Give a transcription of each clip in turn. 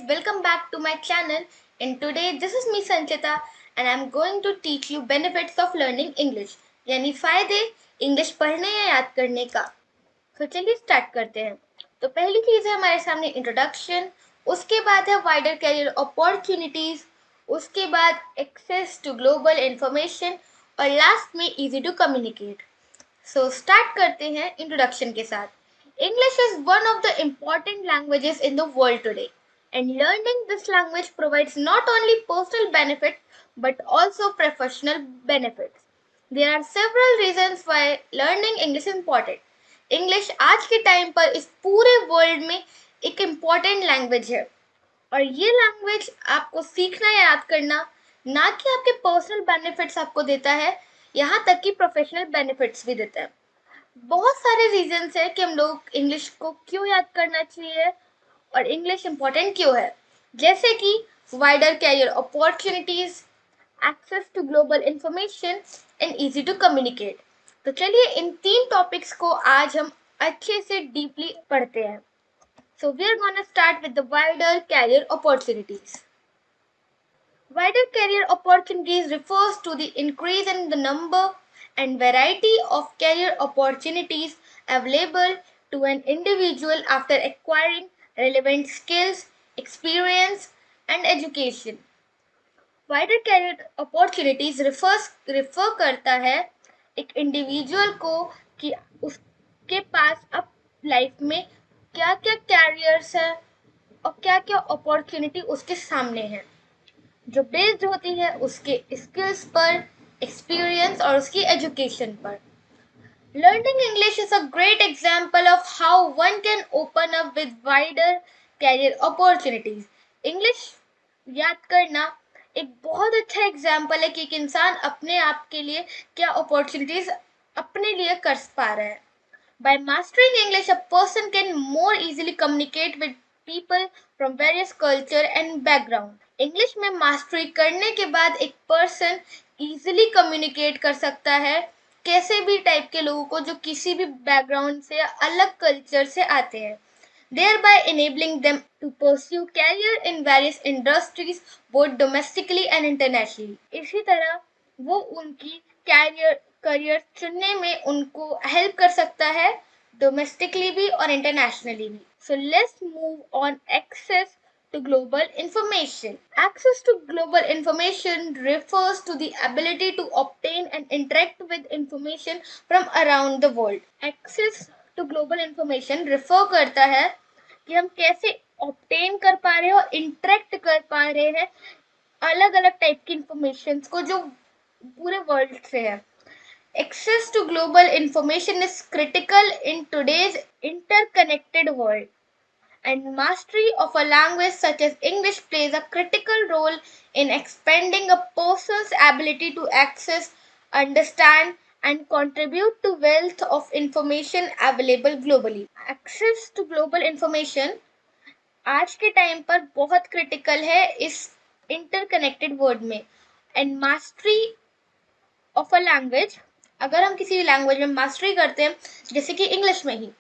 welcome back to my channel. And today this is me Sanchita and I'm going to teach you benefits of learning English. यानी फायदे English पढ़ने या याद करने का। तो चलिए स्टार्ट करते हैं। तो पहली चीज है हमारे सामने इंट्रोडक्शन, उसके बाद है वाइडर कैरियर अपॉर्चुनिटीज, उसके बाद एक्सेस टू ग्लोबल इंफॉर्मेशन और लास्ट में easy to communicate. So start करते हैं इंट्रोडक्शन के साथ। English is one of the important languages in the world today, and learning this language provides not only personal benefits but also professional benefits. There are several reasons why learning English is important. English आज के time पर इस पूरे world में एक important language है और ये लैंग्वेज आपको सीखना या याद करना ना कि आपके पर्सनल बेनिफिट्स आपको देता है, यहाँ तक कि प्रोफेशनल बेनिफिट्स भी देता है। बहुत सारे रीजंस है कि हम लोग इंग्लिश को क्यों याद करना चाहिए और इंग्लिश इम्पोर्टेंट क्यों है, जैसे कि wider career opportunities, access to global information and easy to communicate. तो चलिए इन तीन टॉपिक्स को आज हम अच्छे से डीपली पढ़ते हैं। So we are gonna start with the wider career opportunities. Wider career opportunities refers to the increase in the number and variety of career opportunities available to an individual after acquiring relevant skills, experience, and education. Wider career opportunities refer करता है एक individual को कि उसके पास अब life में क्या क्या कैरियर्स है और क्या क्या अपॉर्चुनिटी उसके सामने है, जो बेस्ड होती है उसके स्किल्स पर, एक्सपीरियंस और उसकी एजुकेशन पर। Learning English is a great example of how one can open up with wider career opportunities. English याद करना एक बहुत अच्छा एग्जाम्पल है कि एक इंसान अपने आप के लिए क्या अपॉर्चुनिटीज अपने लिए कर पा रहा है। By mastering English, a person can more easily communicate with people from various culture and background. English में मास्टरी करने के बाद एक पर्सन इजीली कम्युनिकेट कर सकता है कैसे भी टाइप के लोगों को जो किसी भी बैकग्राउंड से या अलग कल्चर से आते हैं, thereby enabling them to pursue career in various industries both domestically and internationally. इसी तरह वो उनकी करियर चुनने में उनको हेल्प कर सकता है डोमेस्टिकली भी और इंटरनेशनली भी। So let's move on access to global information. Access to global information refers to the ability to obtain and interact with information from around the world. Access to global information refer करता है कि हम कैसे obtain कर पा रहे हैं और interact कर पा रहे हैं अलग अलग टाइप की इंफॉर्मेशन को जो पूरे वर्ल्ड से है। Access to global information is critical in today's interconnected world. And mastery of a language such as English plays a critical role in expanding a person's ability to access, understand, and contribute to wealth of information available globally. Access to global information आज के time पर बहुत critical है इस interconnected world में। And mastery of a language, अगर हम किसी लैंग्वेज में मास्टरी करते हैं जैसे कि इंग्लिश में ही,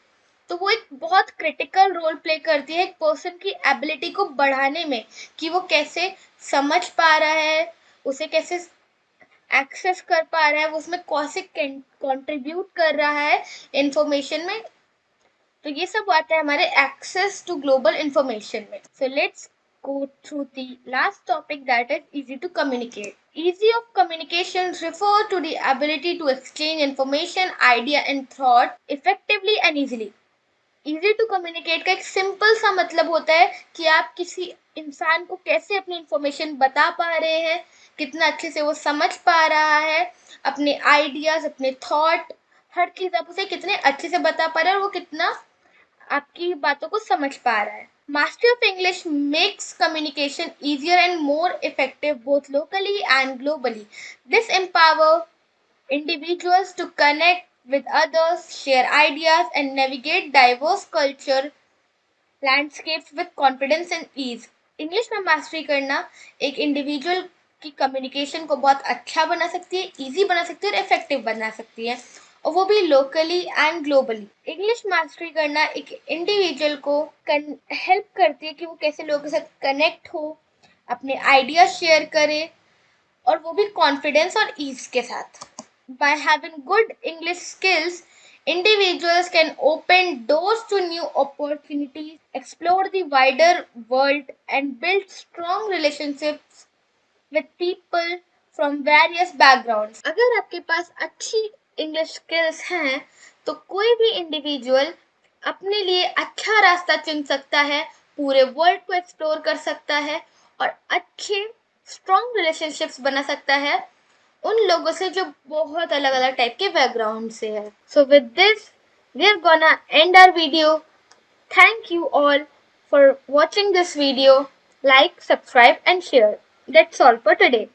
तो वो एक बहुत क्रिटिकल रोल प्ले करती है एक पर्सन की एबिलिटी को बढ़ाने में कि वो कैसे समझ पा रहा है, उसे कैसे एक्सेस कर पा रहा है, वो उसमें कैसे कंट्रीब्यूट कर रहा है इंफॉर्मेशन में। तो ये सब आता है हमारे एक्सेस टू ग्लोबल इंफॉर्मेशन में। So let's go through the last topic, that is easy to communicate. Easy of communications refer to the ability to exchange information, idea and thought effectively and easily. Easy to communicate का एक simple सा मतलब होता है कि आप किसी इंसान को कैसे अपनी इंफॉर्मेशन बता पा रहे हैं, कितना अच्छे से वो समझ पा रहा है, अपने आइडियाज, अपने थॉट, हर चीज आप उसे कितने अच्छे से बता पा रहे हैं और वो कितना आपकी बातों को समझ पा रहा है। Mastery of English makes communication easier and more effective both locally and globally. This empowers individuals to connect with others, share ideas, and navigate diverse culture landscapes with confidence and ease. English में mastery करना एक individual की communication को बहुत अच्छा बना सकती है, इजी बना सकती है और इफेक्टिव बना सकती है और वो भी locally and globally. English mastery करना एक इंडिविजुअल को हेल्प करती है कि वो कैसे लोगों के साथ कनेक्ट हो, अपने आइडियाज शेयर करे, और वो भी कॉन्फिडेंस और ईज के साथ। By having good English skills, individuals can open doors to new opportunities, explore the wider world, and build strong relationships with people from various backgrounds. अगर आपके पास अच्छी इंग्लिश स्किल्स हैं तो कोई भी इंडिविजुअल अपने लिए अच्छा रास्ता चुन सकता है, पूरे वर्ल्ड को एक्सप्लोर कर सकता है और अच्छे स्ट्रॉन्ग रिलेशनशिप्स बना सकता है उन लोगों से जो बहुत अलग अलग टाइप के बैकग्राउंड से है। So with this we are gonna end our video. Thank you all for watching this video. Like, subscribe and share. That's all for today.